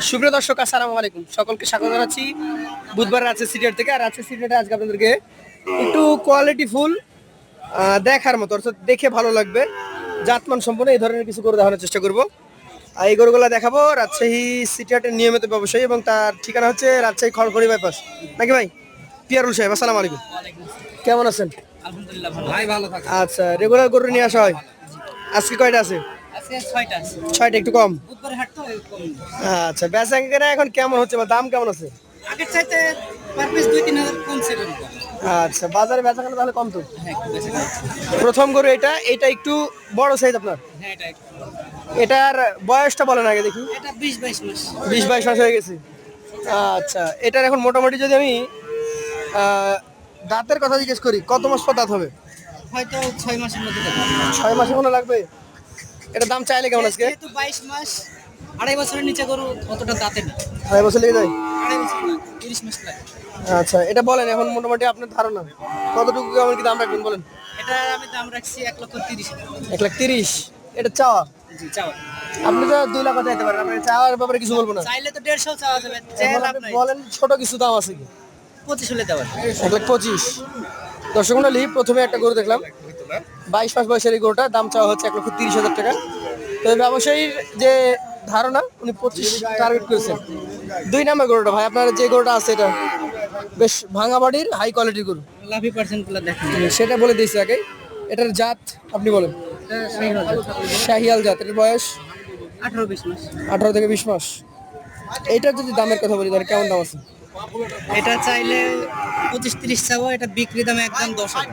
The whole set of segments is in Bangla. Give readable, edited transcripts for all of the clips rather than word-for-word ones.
সুপ্রিয় দর্শক, আসসালামু আলাইকুম। সকলকে স্বাগত জানাচ্ছি বুধবার রাজশাহী সিটিহাট থেকে। আর রাজশাহী সিটিহাটে আজকে আপনাদেরকে একটু কোয়ালিটি ফুল দেখার মতো, অর্থাৎ দেখে ভালো লাগবে, জাতমান সম্পন্ন এই ধরনের কিছু গরু দেখানোর চেষ্টা করব। আর এই গরুগুলো দেখাবো রাজশাহী সিটিহাটের নিয়মিত ব্যবসায়ী, এবং তার ঠিকানা হচ্ছে রাজশাহী খড়খড়ি বাইপাস, নাকি ভাই? পিয়ারুল সাহেব, আসসালামু আলাইকুম। কেমন আছেন? আলহামদুলিল্লাহ ভাই, ভালো থাকুন। আচ্ছা, রেগুলার গরু নিয়ে আসা হয়? আজকে কয়টা আছে? আজকে 6টা আছে। 6টা, একটু কম। বুধবার হাট তো কম। আচ্ছা, বেচা কেনা এখন কেমন হচ্ছে বা দাম কেমন আছে? আগের চাইতে পার পিস 2-3 হাজার কমছে এরকম। আচ্ছা, বাজারে বেচা কেনা তাহলে কম তো? হ্যাঁ, একটু বেশি কমছে। প্রথম গরু এটা এটা একটু বড় সাইজ আপনার। হ্যাঁ, এটা এটার বয়সটা বলেন আগে দেখি। এটা 20-22 মাস। 20-22 মাস হয়ে গেছে। আচ্ছা, এটার এখন মোটামুটি যদি আমি আহ, দাঁতের কথা জিজ্ঞেস করি, কত মাস পর দাঁত হবে? হয়তো 6 মাসের মধ্যে দেবো। 6 মাস এখনো লাগবে? এটা দাম চাইলে কেমন আজকে? যেহেতু 22 মাস, 2.5 বছরের নিচে গরু অতটা দাঁতে নেই। 2.5 বছর লেগে যায়? 2.5 বছর না, 30 মাস লাগে। আচ্ছা, এটা বলেন এখন মোটামুটি আপনার ধারণা কতটুকু কেমন কি দাম রাখবেন বলেন। এটা আমি দাম রাখছি 1,30,000। 1,30,000? এটা চাওয়া? জি, চাওয়া। আপনি তো 2 লাখ চাইতে পারেন, আপনি চাওয়ার ব্যাপারে কিছু বলবো না। চাইলে তো 150 চাওয়া যাবে, এখন চাইলে লাভ আপনি নাই। বলেন ছোট কিছু দাম আছে কি? 25 হলে দেওয়া। 1,25,000। দর্শক মন্ডলী, প্রথমে একটা গরু দেখলাম 22 মাস বয়সের এই গরুটা, দাম চাওয়া হচ্ছে 1,30,000 টাকা। তো ব্যবসায়ীর যে ধারণা, উনি 25 টার্গেট করেছেন। 2 নাম্বার গরুটা ভাই, আপনার যে গরুটা আছে এটা বেশ ভাঙা বাড়ির হাই কোয়ালিটির গরু, লাভি পার্সেন্টগুলো দেখেন। সেটা বলে দিয়েছি আগে। এটার জাত আপনি বলেন। এটা সেই হবে। শাহিয়াল জাত। এটার বয়স 18-20 মাস। 18 থেকে 20 মাস। এইটার যদি দামের কথা বলি তাহলে কেমন দাম আছে? এটা চাইলে 25-30 চাবো, এটা বিক্রি দাম একদম 10,000।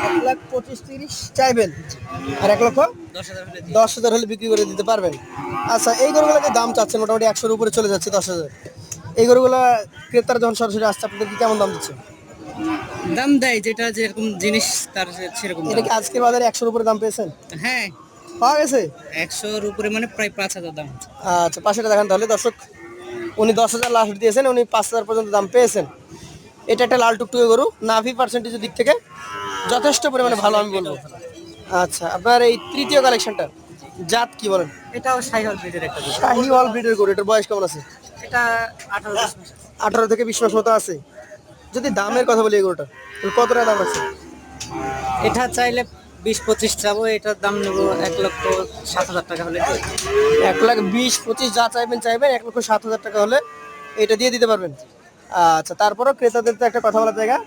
1,25,000-30 চাইবেন, আর 10,000 হলে দিই। 1,10,000 হলে বিক্রি করে দিতে পারবেন। আচ্ছা, এই গরুগুলোকে দাম চাচ্ছেন মোটামুটি 100-র উপরে চলে যাচ্ছে, 10,000। এই গরুগুলা ক্রেতারা যখন সরাসরি আসছে আপনাদেরকে কেমন দাম দিচ্ছে? দাম দেয় যেটা যেরকম জিনিস তার সেরকম এটা দাম। কি আজকে বাজারে 100-র উপরে দাম পেয়েছেন? হ্যাঁ, পাওয়া গেছে? 100-র উপরে মানে প্রায় 5,000 দাম। আচ্ছা, পাশেটা দেখান তাহলে দর্শক। উনি 10,000 লাস্ট দিয়েছেন, উনি 5,000 পর্যন্ত দাম পেয়েছেন। এটা একটা লাল টুকটুকে গরু, নাভি পার্সেন্টেজের দিক থেকে যথেষ্ট পরিমাণে ভালো আমি বলবো। আচ্ছা, আপনার এই তৃতীয় কালেকশনটা জাত কি বলেন? এটাও শাহিওয়াল ব্রিডের একটা গরু। শাহিওয়াল ব্রিডের গরু। এটার বয়স কেমন আছে? এটা 18-20 মাস। 18 থেকে 20 মাস মতো আছে। যদি দামের কথা বলি এই গরুটা, তাহলে কত টাকা দাম আছে? এটা চাইলে 20-25 চাবো, এটার দাম নেবো 1,07,000 টাকা হলে দিই। 1,20,25 যা চাইবেন 1,07,000 টাকা হলে এটা দিয়ে দিতে পারবেন। আচ্ছা, তারপরও ক্রেতাদের তো একটা কথা বলার জায়গা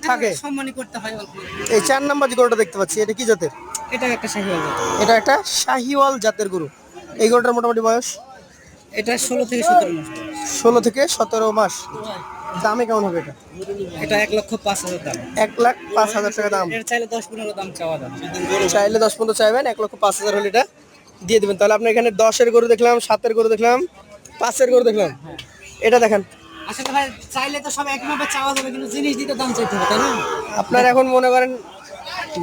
থাকে। সম্মানই করতে হয় অল্প। এই 4 নাম্বার যে গরুটা দেখতে পাচ্ছি, এটা কি জাতের? এটা একটা শাহিওয়াল গরু। এটা একটা শাহিওয়াল জাতের গরু। এই গরুটার মোটামুটি বয়স এটা 16-17 মাস। 16 থেকে 17 মাস। দামে কেমন হবে এটা? এটা 1,05,000 দাম। 1,05,000 টাকা দাম। এর চাইলে 10-15 দাম চাওয়া দাম। চাইলে 10-15 চাইবেন, 1,05,000 হলে এটা দিয়ে দিবেন। তাহলে আপনার এখানে 10-এর গরু দেখলাম, 7-এর গরু দেখলাম, 5-এর গরু দেখলাম। এটা দেখেন। আসলে ভাই চাইলে তো সব একভাবে চাওয়া যাবে, কিন্তু জিনিস দিতে দাম চাইতে হবে, তাই না? আপনার এখন মনে করেন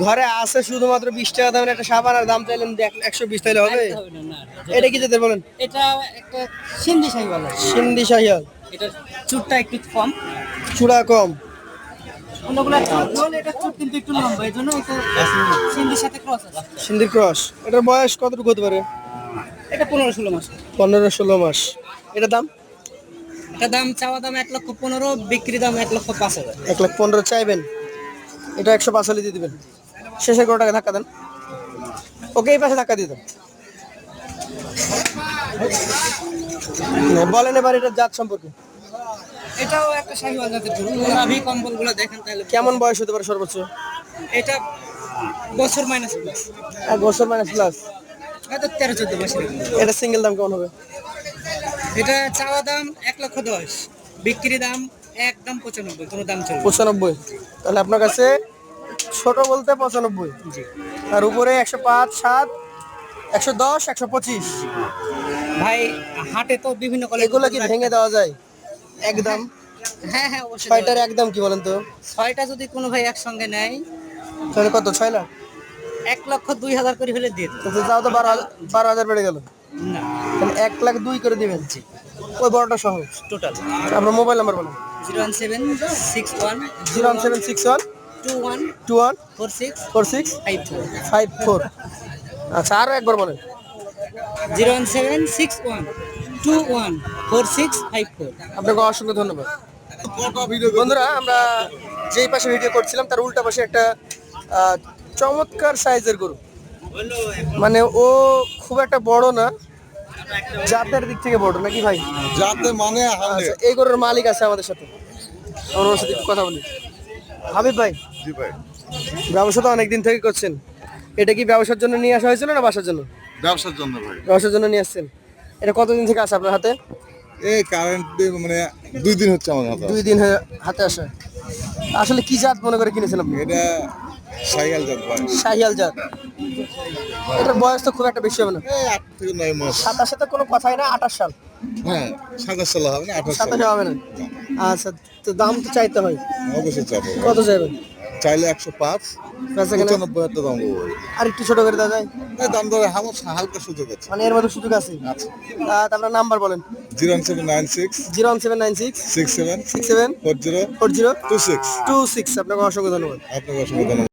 ঘরে আছে শুধুমাত্র 20 টাকা দামের একটা সাবান, আর দাম চাইলেন 120 তাহলে হবে? চাইতে হবে না, না। এটা কি জাতের বলেন? এটা একটা সিন্ধি শাহিওয়াল। সিন্ধি শাহিওয়াল। এটা চুটটা একটু কম, চূড়া কম। অন্যগুলো চুট গোল, এটা চুট কিন্তু একটু লম্বা, এই জন্য এটা সিন্ধির সাথে ক্রস আছে। সিন্ধির ক্রস। এটার বয়স কতটুকু হতে পারে? এটা 15-16 মাস। 15-16 মাস। এটার দাম? এটা দাম চাওয়া দাম 1,15,000, বিক্রি দাম 1,05,000। 1,15,000 চাইবেন, এটা 105 হলে দিয়ে দিবেন। শেষের গরুটাকে ধাক্কা দেন। ওকে, এই পাশে ধাক্কা দিয়ে দেন। বলেন এবার এটার জাত সম্পর্কে। এটাও একটা শাহিওয়াল জাতের গরু। নাভি কম্বলগুলো দেখেন তাহলে। কেমন বয়স হতে পারে সর্বোচ্চ? এটা বছর মাইনাস প্লাস, 1 বছর মাইনাস প্লাস। হয়তো 13-14 মাসের। এটা সিঙ্গেল দাম কেমন হবে? এটা চাওয়া দাম 1,10,000, বিক্রি দাম একদম 95, কোনো দাম চলবে 95। তাহলে আপনার কাছে ছোট বলতে 95, জি আর উপরে 105, 7, 110, 125। ভাই। হাটে তো বিভিন্ন এগুলো কি ভেঙে দেওয়া যায় একদম? হ্যাঁ হ্যাঁ, অবশ্যই। 6টার একদম কি বলেন তো? 6টা যদি কোনো ভাই একসঙ্গে নেয়, তাহলে কত? 6 লাখ? 1,02,000 করে হলে দিয়ে দেব। তো যাও তো 12,000 বেড়ে গেল। না, তাহলে 1,02,000 করে দিবেন ওই বড়টা সহ। টোটাল আপনার মোবাইল নাম্বার বলেন। 01761 01761 21 21 46 46 54। 54। আচ্ছা, আরো একবার বলেন। 01761 0214654। আপনাকে অসংখ্য ধন্যবাদ। বন্ধুরা, আমরা যেই পাশে ভিডিও করছিলাম তার উল্টা পাশে একটা চমৎকার সাইজের গরু, মানে ও খুব একটা বড় না, জাতের দিক থেকে বড় নাকি ভাই? যাতে মানে আচ্ছা, এই গরুর মালিক আছে আমাদের সাথে, আমরা ওর সাথে একটু কথা বলি। হাবিব ভাই, জি ভাই, ব্যবসা তো অনেকদিন থেকে করছেন, এটা কি ব্যবসার জন্য নিয়ে আসা হয়েছিল না বাসার জন্য? ব্যবসার জন্য ভাই। ব্যবসার জন্য নিয়ে আসছেন। এটা কতদিন থেকে আছে আপনার হাতে? এই কারেন্ট মানে 2 দিন হচ্ছে আমার হাতে। 2 দিন হাতে আসে। আসলে কি জাত মনে করে কিনেছেন আপনি? এটা সাইয়াল জাত ভাই। শাহিয়াল জাত। এটার বয়স তো খুব একটা বেশি হবে না, এই 8 থেকে 9 মাস। 27 সাথে কোনো কথাই না, 28 সাল। হ্যাঁ, 27 সাল হবে না, 28 সাল। 27 হবে না। আচ্ছা, তো দাম তো চাইতে হয়, অবশ্যই চাবো। কত চাইবেন? চাইলে 105, বেচা কেনা 95 একটা দাম দেবো ভাই। আর একটু ছোট করে দেওয়া যায়? এই দাম ধরে হালকা সুযোগ আছে। মানে এর মধ্যে সুযোগ আছে? আচ্ছা, আপনার নাম্বার বলেন। 01796 01796 67 67 40 40 26। 26। আপনাকে অসংখ্য ধন্যবাদ। আপনাকে অসংখ্য ধন্যবাদ।